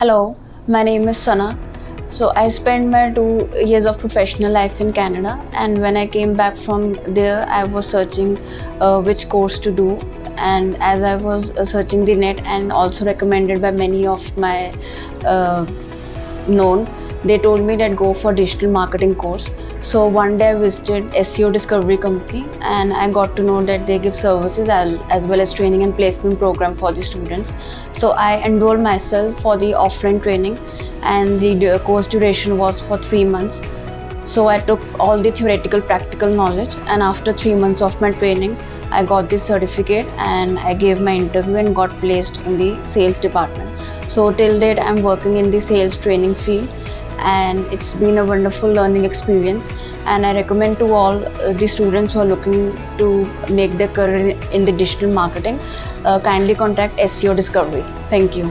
Hello, my name is Sana. So I spent my 2 years of professional life in Canada, and when I came back from there, I was searching which course to do. And as I was searching the net and also recommended by many of my uh, known, they told me that go for digital marketing course. So one day I visited SEO Discovery Company, and I got to know that they give services as well as training and placement program for the students. So I enrolled myself for the offline training, and the course duration was for 3 months. So I took all the theoretical practical knowledge, and after 3 months of my training, I got this certificate and I gave my interview and got placed in the sales department. So till date I'm working in the sales training field, and it's been a wonderful learning experience, and I recommend to all the students who are looking to make their career in the digital marketing, kindly contact SEO Discovery. Thank you.